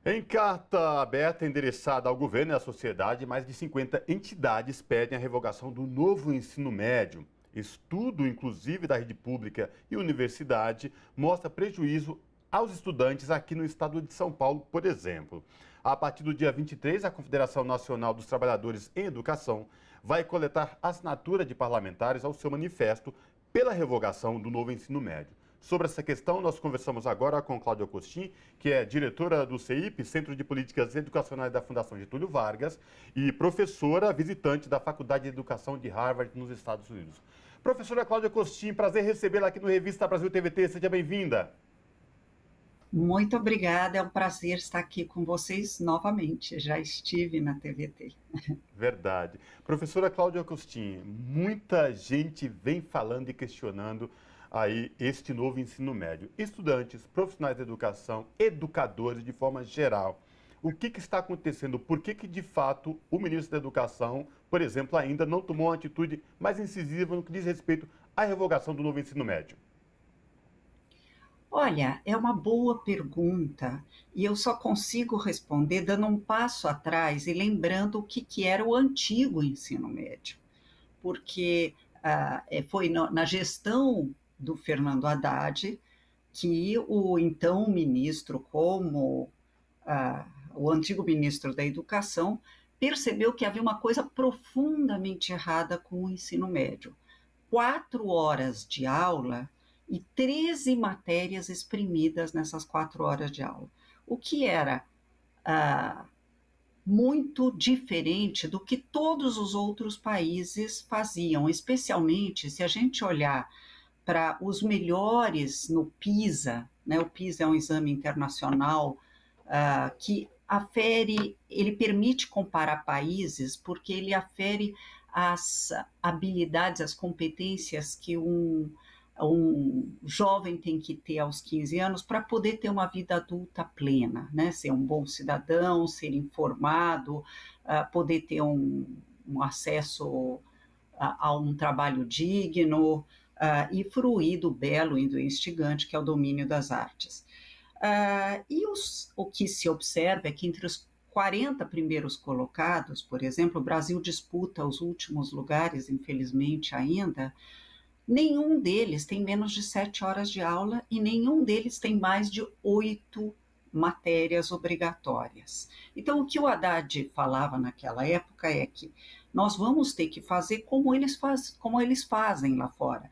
Em carta aberta endereçada ao governo e à sociedade, mais de 50 entidades pedem a revogação do novo ensino médio. Estudo, inclusive da rede pública e universidade, mostra prejuízo aos estudantes aqui no estado de São Paulo, por exemplo. A partir do dia 23, a Confederação Nacional dos Trabalhadores em Educação vai coletar assinatura de parlamentares ao seu manifesto pela revogação do novo ensino médio. Sobre essa questão, nós conversamos agora com Cláudia Costin, que é diretora do CEIP, Centro de Políticas Educacionais da Fundação Getúlio Vargas, e professora visitante da Faculdade de Educação de Harvard, nos Estados Unidos. Professora Cláudia Costin, prazer recebê-la aqui no Revista Brasil TVT, seja bem-vinda. Muito obrigada, é um prazer estar aqui com vocês novamente. Já estive na TVT. Verdade. Professora Cláudia Costin, muita gente vem falando e questionando aí este novo ensino médio. Estudantes, profissionais da educação, educadores de forma geral. O que está acontecendo? Por que, de fato, o ministro da Educação, por exemplo, ainda não tomou uma atitude mais incisiva no que diz respeito à revogação do novo ensino médio? Olha, é uma boa pergunta e eu só consigo responder dando um passo atrás e lembrando o que era o antigo ensino médio, porque foi na gestão do Fernando Haddad que o então ministro, como o antigo ministro da Educação, percebeu que havia uma coisa profundamente errada com o ensino médio. 4 horas de aula e 13 matérias exprimidas nessas 4 horas de aula, o que era ah, muito diferente do que todos os outros países faziam, especialmente se a gente olhar para os melhores no PISA, né? O PISA é um exame internacional que afere, ele permite comparar países porque ele afere as habilidades, as competências que um jovem tem que ter aos 15 anos para poder ter uma vida adulta plena, né? Ser um bom cidadão, ser informado, poder ter um acesso a um trabalho digno e fruir do belo e do instigante que é o domínio das artes. O que se observa é que entre os 40 primeiros colocados, por exemplo, o Brasil disputa os últimos lugares, infelizmente ainda, nenhum deles tem menos de 7 horas de aula e nenhum deles tem mais de 8 matérias obrigatórias. Então, o que o Haddad falava naquela época é que nós vamos ter que fazer como eles fazem lá fora.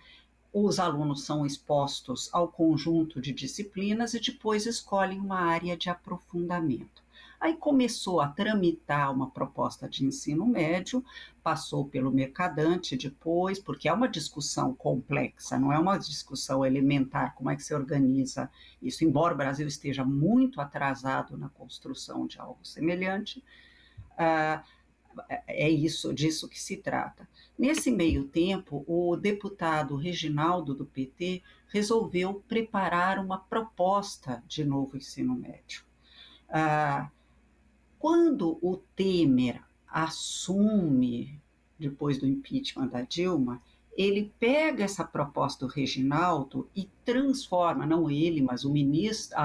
Os alunos são expostos ao conjunto de disciplinas e depois escolhem uma área de aprofundamento. Aí começou a tramitar uma proposta de ensino médio, passou pelo mercadante depois, porque é uma discussão complexa, não é uma discussão elementar, como é que se organiza isso, embora o Brasil esteja muito atrasado na construção de algo semelhante, ah, é isso, disso que se trata. Nesse meio tempo, o deputado Reginaldo do PT resolveu preparar uma proposta de novo ensino médio. Ah, Quando o Temer assume, depois do impeachment da Dilma, ele pega essa proposta do Reginaldo e transforma, não ele, mas o ministro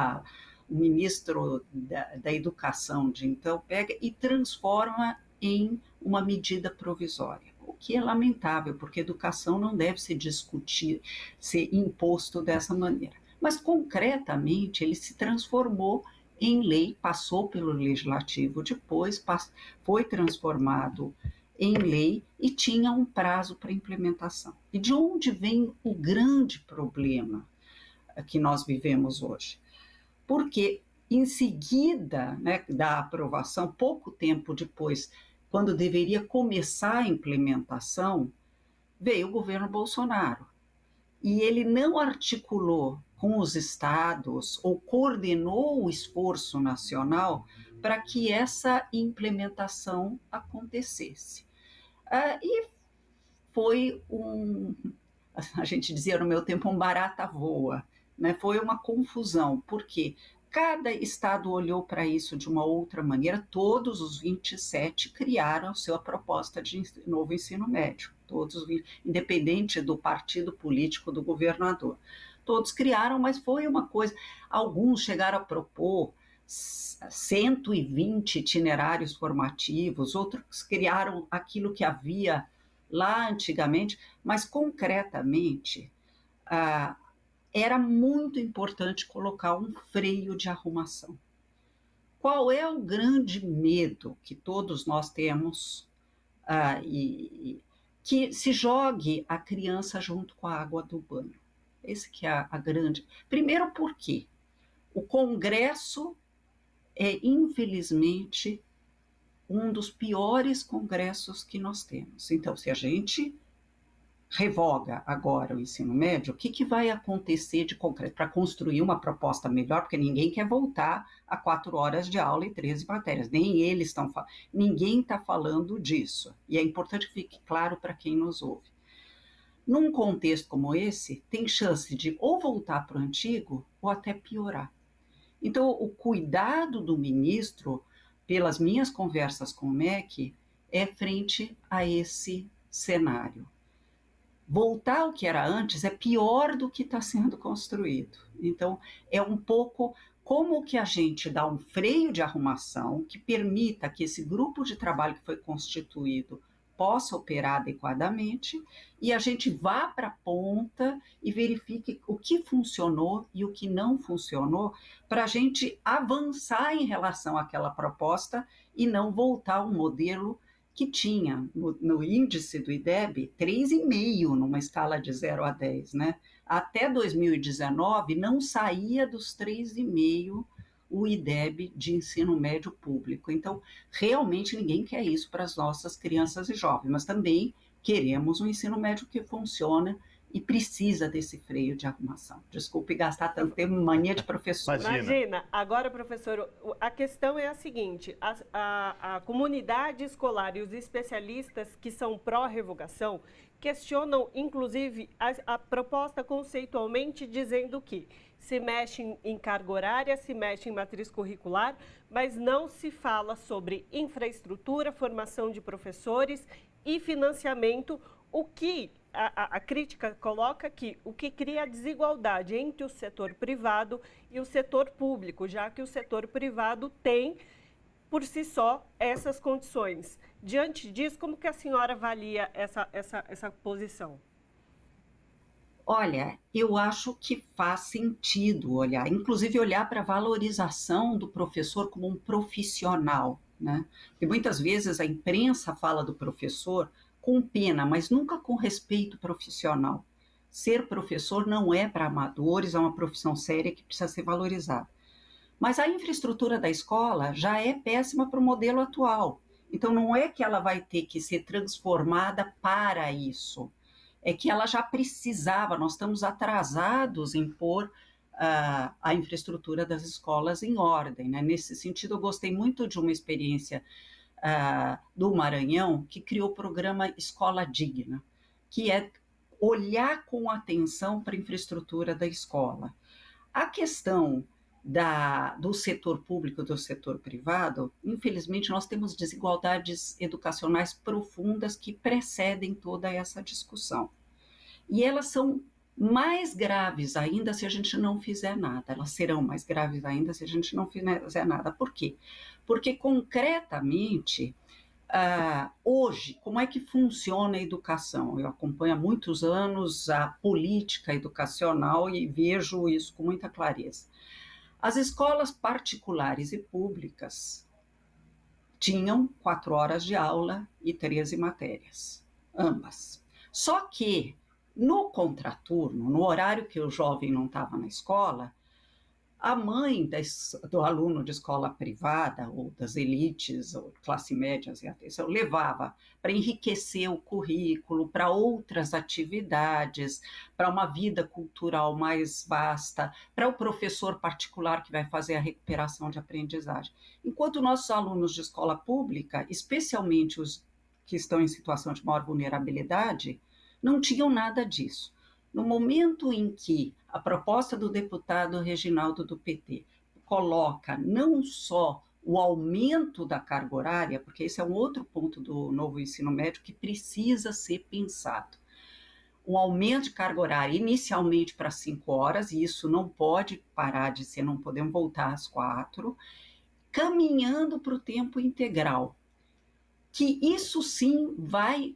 da Educação de então, pega e transforma em uma medida provisória, o que é lamentável, porque educação não deve se discutir, ser imposto dessa maneira. Mas, concretamente, ele se transformou em lei, passou pelo legislativo, depois foi transformado em lei e tinha um prazo para implementação. E de onde vem o grande problema que nós vivemos hoje? Porque em seguida, né, da aprovação, pouco tempo depois, quando deveria começar a implementação, veio o governo Bolsonaro e ele não articulou com os estados ou coordenou o esforço nacional para que essa implementação acontecesse. E foi a gente dizia no meu tempo, um barata voa, né? Foi uma confusão, porque cada estado olhou para isso de uma outra maneira, todos os 27 criaram a sua proposta de novo ensino médio, todos, independente do partido político do governador. Todos criaram, mas foi uma coisa, alguns chegaram a propor 120 itinerários formativos, outros criaram aquilo que havia lá antigamente, mas concretamente era muito importante colocar um freio de arrumação. Qual é o grande medo que todos nós temos que se jogue a criança junto com a água do banho? Esse que é a grande... Primeiro porque o Congresso é, infelizmente, um dos piores congressos que nós temos. Então, se a gente revoga agora o ensino médio, o que vai acontecer de concreto para construir uma proposta melhor? Porque ninguém quer voltar a 4 horas de aula e 13 matérias, nem eles estão falando, ninguém está falando disso. E é importante que fique claro para quem nos ouve. Num contexto como esse, tem chance de ou voltar para o antigo ou até piorar. Então, o cuidado do ministro, pelas minhas conversas com o MEC, é frente a esse cenário. Voltar ao que era antes é pior do que está sendo construído. Então, é um pouco como que a gente dá um freio de arrumação que permita que esse grupo de trabalho que foi constituído possa operar adequadamente e a gente vá para a ponta e verifique o que funcionou e o que não funcionou para a gente avançar em relação àquela proposta e não voltar ao modelo que tinha no índice do IDEB 3,5 numa escala de 0 a 10, né? Até 2019 não saía dos 3,5 o IDEB de ensino médio público. Então, realmente ninguém quer isso para as nossas crianças e jovens, mas também queremos um ensino médio que funcione e precisa desse freio de arrumação. Desculpe gastar tanto tempo, mania de professor. Imagina. Agora, professor, a questão é a seguinte, a comunidade escolar e os especialistas que são pró-revogação questionam, inclusive, a proposta conceitualmente dizendo que se mexe em carga horária, se mexe em matriz curricular, mas não se fala sobre infraestrutura, formação de professores e financiamento, o que a crítica coloca que o que cria desigualdade entre o setor privado e o setor público, já que o setor privado tem, por si só, essas condições. Diante disso, como que a senhora avalia essa posição? Olha, eu acho que faz sentido olhar, inclusive olhar para a valorização do professor como um profissional, né? Porque muitas vezes a imprensa fala do professor com pena, mas nunca com respeito profissional. Ser professor não é para amadores, é uma profissão séria que precisa ser valorizada. Mas a infraestrutura da escola já é péssima para o modelo atual. Então, não é que ela vai ter que ser transformada para isso. É que ela já precisava, nós estamos atrasados em pôr a infraestrutura das escolas em ordem, né? Nesse sentido, eu gostei muito de uma experiência do Maranhão, que criou o programa Escola Digna, que é olhar com atenção para a infraestrutura da escola. A questão do setor público e do setor privado, infelizmente, nós temos desigualdades educacionais profundas que precedem toda essa discussão. E elas são mais graves ainda se a gente não fizer nada. Elas serão mais graves ainda se a gente não fizer nada. Por quê? Porque, concretamente, hoje, como é que funciona a educação? Eu acompanho há muitos anos a política educacional e vejo isso com muita clareza. As escolas particulares e públicas tinham 4 horas de aula e 13 matérias, ambas. Só que, no contraturno, no horário que o jovem não estava na escola, a mãe do aluno de escola privada, ou das elites, ou classe médias e atenção, levava para enriquecer o currículo, para outras atividades, para uma vida cultural mais vasta, para o professor particular que vai fazer a recuperação de aprendizagem. Enquanto nossos alunos de escola pública, especialmente os que estão em situação de maior vulnerabilidade, não tinham nada disso. No momento em que a proposta do deputado Reginaldo do PT coloca não só o aumento da carga horária, porque esse é um outro ponto do novo ensino médio que precisa ser pensado. Um aumento de carga horária inicialmente para 5 horas, e isso não pode parar de ser, não podemos voltar às 4, caminhando para o tempo integral, que isso sim vai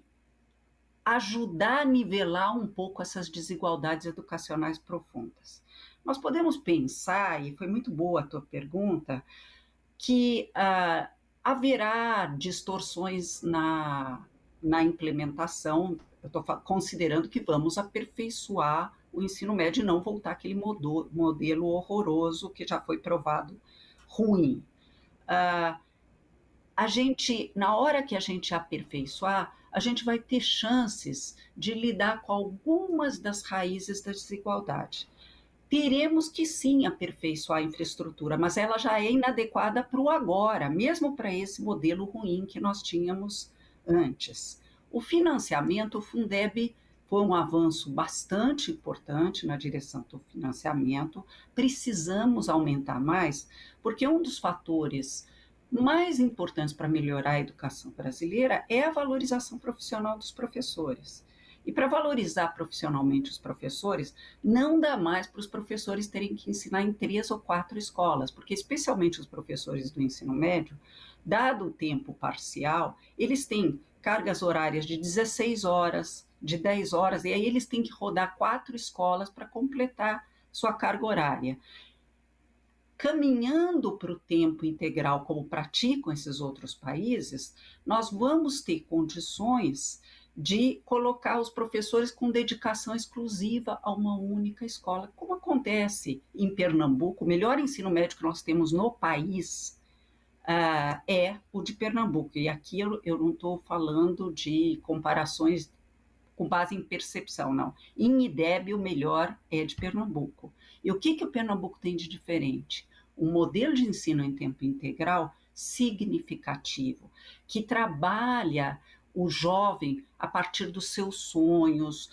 ajudar a nivelar um pouco essas desigualdades educacionais profundas. Nós podemos pensar, e foi muito boa a tua pergunta, que haverá distorções na implementação. Eu estou considerando que vamos aperfeiçoar o ensino médio e não voltar àquele modelo horroroso que já foi provado ruim. Na hora que a gente aperfeiçoar, a gente vai ter chances de lidar com algumas das raízes da desigualdade. Teremos que sim aperfeiçoar a infraestrutura, mas ela já é inadequada para o agora, mesmo para esse modelo ruim que nós tínhamos antes. O financiamento, o Fundeb foi um avanço bastante importante na direção do financiamento. Precisamos aumentar mais, porque um dos fatores mais importantes para melhorar a educação brasileira é a valorização profissional dos professores. E para valorizar profissionalmente os professores, não dá mais para os professores terem que ensinar em 3 ou 4 escolas, porque especialmente os professores do ensino médio, dado o tempo parcial, eles têm cargas horárias de 16 horas, de 10 horas, e aí eles têm que rodar 4 escolas para completar sua carga horária. Caminhando para o tempo integral, como praticam esses outros países, nós vamos ter condições de colocar os professores com dedicação exclusiva a uma única escola, como acontece em Pernambuco. O melhor ensino médio que nós temos no país é o de Pernambuco. E aqui eu não estou falando de comparações com base em percepção, não. Em IDEB, o melhor é de Pernambuco. E o que o Pernambuco tem de diferente? Um modelo de ensino em tempo integral significativo, que trabalha o jovem a partir dos seus sonhos,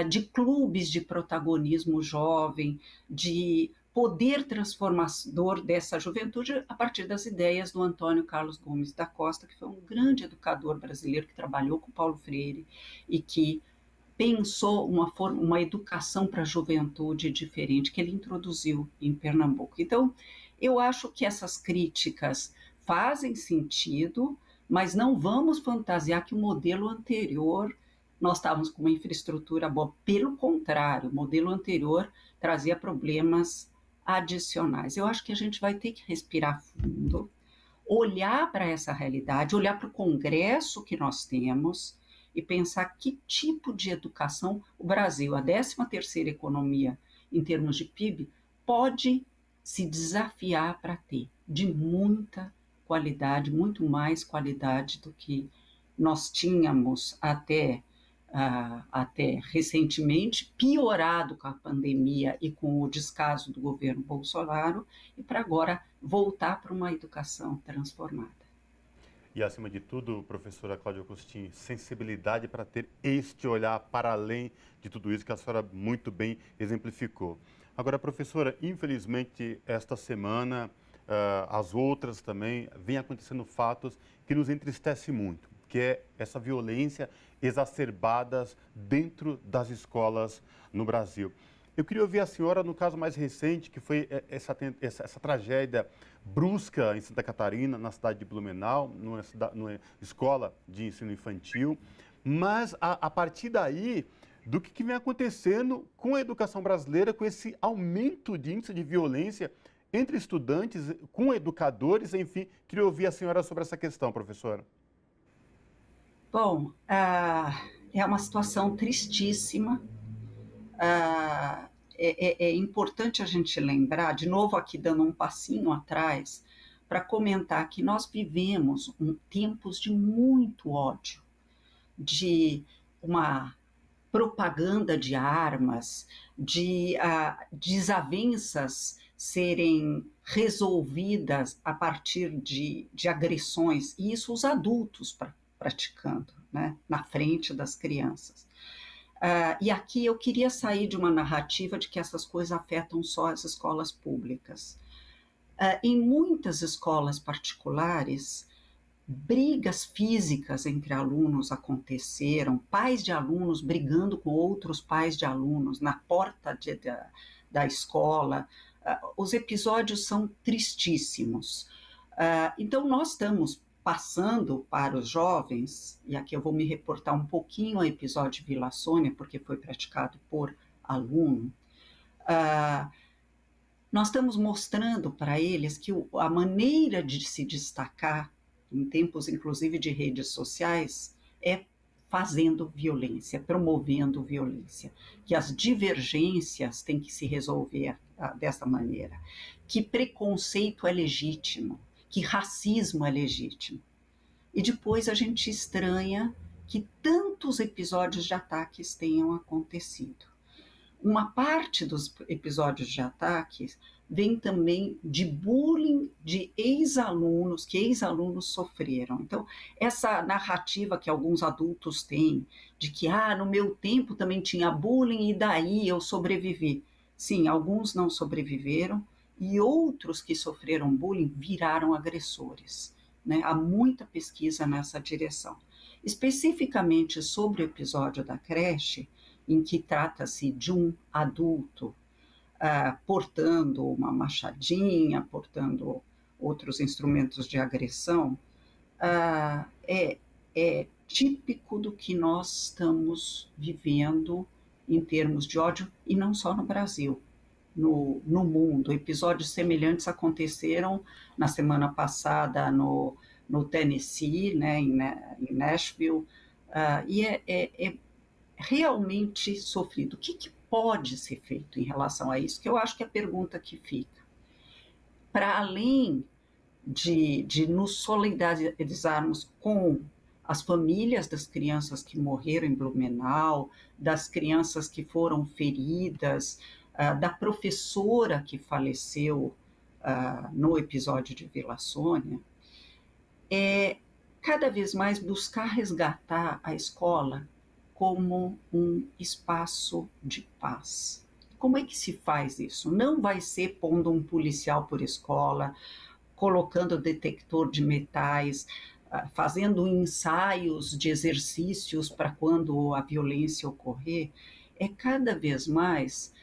de clubes de protagonismo jovem, de poder transformador dessa juventude a partir das ideias do Antônio Carlos Gomes da Costa, que foi um grande educador brasileiro que trabalhou com Paulo Freire e que pensou uma educação para a juventude diferente, que ele introduziu em Pernambuco. Então, eu acho que essas críticas fazem sentido, mas não vamos fantasiar que o modelo anterior, nós estávamos com uma infraestrutura boa. Pelo contrário, o modelo anterior trazia problemas adicionais. Eu acho que a gente vai ter que respirar fundo, olhar para essa realidade, olhar para o Congresso que nós temos e pensar que tipo de educação o Brasil, a 13ª economia em termos de PIB, pode se desafiar para ter de muita qualidade, muito mais qualidade do que nós tínhamos até recentemente, piorado com a pandemia e com o descaso do governo Bolsonaro, e para agora voltar para uma educação transformada. E, acima de tudo, professora Cláudia Costin, sensibilidade para ter este olhar para além de tudo isso que a senhora muito bem exemplificou. Agora, professora, infelizmente, esta semana, as outras também, vem acontecendo fatos que nos entristecem muito, que é essa violência exacerbada dentro das escolas no Brasil. Eu queria ouvir a senhora no caso mais recente, que foi essa tragédia brusca em Santa Catarina, na cidade de Blumenau, numa escola de ensino infantil. Mas, a partir daí, do que vem acontecendo com a educação brasileira, com esse aumento de índice de violência entre estudantes, com educadores, enfim. Queria ouvir a senhora sobre essa questão, professora. Bom, é uma situação tristíssima. É importante a gente lembrar, de novo aqui dando um passinho atrás, para comentar que nós vivemos tempos de muito ódio, de uma propaganda de armas, de desavenças serem resolvidas a partir de agressões, e isso os adultos praticando, né, na frente das crianças. E aqui eu queria sair de uma narrativa de que essas coisas afetam só as escolas públicas. Em muitas escolas particulares, brigas físicas entre alunos aconteceram, pais de alunos brigando com outros pais de alunos na porta da escola. Os episódios são tristíssimos. Então, nós estamos passando para os jovens, e aqui eu vou me reportar um pouquinho ao episódio de Vila Sônia, porque foi praticado por aluno, nós estamos mostrando para eles que a maneira de se destacar, em tempos inclusive de redes sociais, é fazendo violência, promovendo violência, que as divergências têm que se resolver dessa maneira, que preconceito é legítimo, que racismo é legítimo. E depois a gente estranha que tantos episódios de ataques tenham acontecido. Uma parte dos episódios de ataques vem também de bullying de ex-alunos, que ex-alunos sofreram. Então, essa narrativa que alguns adultos têm, de que, no meu tempo também tinha bullying e daí eu sobrevivi. Sim, alguns não sobreviveram e outros que sofreram bullying viraram agressores. Né? Há muita pesquisa nessa direção. Especificamente sobre o episódio da creche, em que trata-se de um adulto portando uma machadinha, portando outros instrumentos de agressão, é típico do que nós estamos vivendo em termos de ódio, e não só no Brasil, no mundo. Episódios semelhantes aconteceram na semana passada no Tennessee, né, em Nashville, e é realmente sofrido. O que pode ser feito em relação a isso? Que eu acho que é a pergunta que fica. Para além de nos solidarizarmos com as famílias das crianças que morreram em Blumenau, das crianças que foram feridas, da professora que faleceu no episódio de Vila Sônia, é cada vez mais buscar resgatar a escola como um espaço de paz. Como é que se faz isso? Não vai ser pondo um policial por escola, colocando detector de metais, fazendo ensaios de exercícios para quando a violência ocorrer. É cada vez mais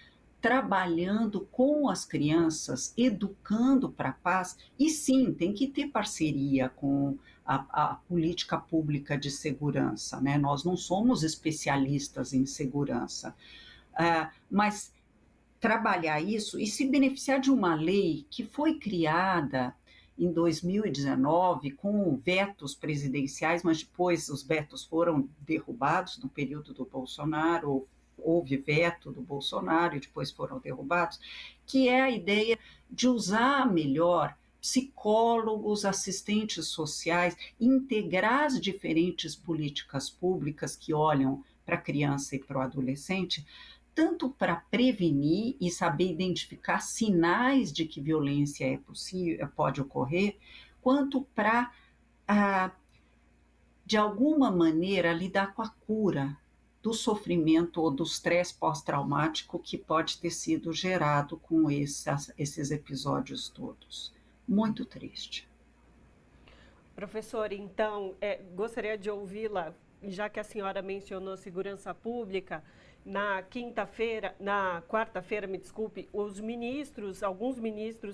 trabalhando com as crianças, educando para a paz, e sim, tem que ter parceria com a política pública de segurança, né? Nós não somos especialistas em segurança, mas trabalhar isso e se beneficiar de uma lei que foi criada em 2019 com vetos presidenciais, mas depois os vetos foram derrubados no período do Bolsonaro, houve veto do Bolsonaro e depois foram derrubados, que é a ideia de usar melhor psicólogos, assistentes sociais, integrar as diferentes políticas públicas que olham para a criança e para o adolescente, tanto para prevenir e saber identificar sinais de que violência é possível, pode ocorrer, quanto para, de alguma maneira, lidar com a cura do sofrimento ou do estresse pós-traumático que pode ter sido gerado com esses episódios todos. Muito triste. Professora, então, gostaria de ouvi-la, já que a senhora mencionou segurança pública. Na quarta-feira, me desculpe, alguns ministros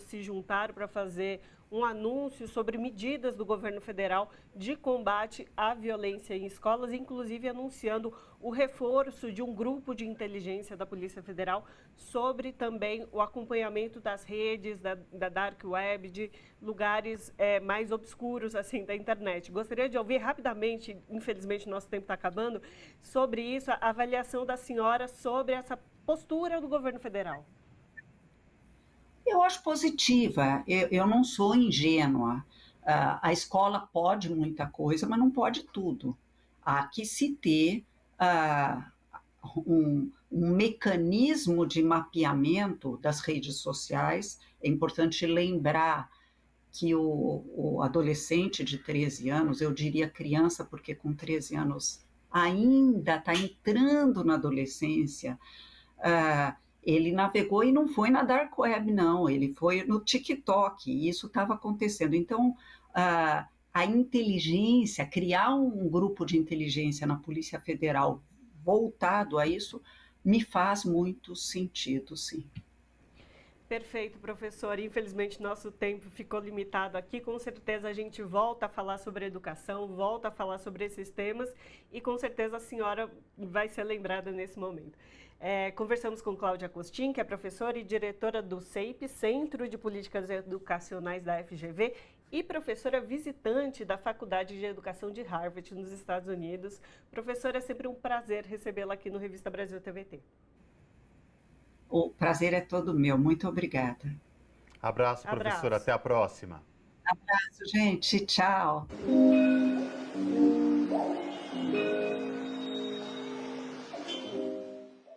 se juntaram para fazer um anúncio sobre medidas do governo federal de combate à violência em escolas, inclusive anunciando o reforço de um grupo de inteligência da Polícia Federal sobre também o acompanhamento das redes, da dark web, de lugares mais obscuros assim da internet. Gostaria de ouvir rapidamente, infelizmente nosso tempo está acabando, sobre isso, a avaliação da senhora sobre essa postura do governo federal. Eu acho positiva, eu não sou ingênua. A escola pode muita coisa, mas não pode tudo. Há que se ter um mecanismo de mapeamento das redes sociais. É importante lembrar que o adolescente de 13 anos, eu diria criança, porque com 13 anos ainda está entrando na adolescência, ele navegou e não foi na dark web, não, ele foi no TikTok, e isso estava acontecendo. Então, a inteligência, criar um grupo de inteligência na Polícia Federal voltado a isso, me faz muito sentido, sim. Perfeito, professor. Infelizmente, nosso tempo ficou limitado aqui. Com certeza, a gente volta a falar sobre educação, volta a falar sobre esses temas e, com certeza, a senhora vai ser lembrada nesse momento. Conversamos com Cláudia Costin, que é professora e diretora do CEIP, Centro de Políticas Educacionais da FGV, e professora visitante da Faculdade de Educação de Harvard, nos Estados Unidos. Professora, é sempre um prazer recebê-la aqui no Revista Brasil TVT. O prazer é todo meu. Muito obrigada. Abraço, professora. Até a próxima. Abraço, gente. Tchau.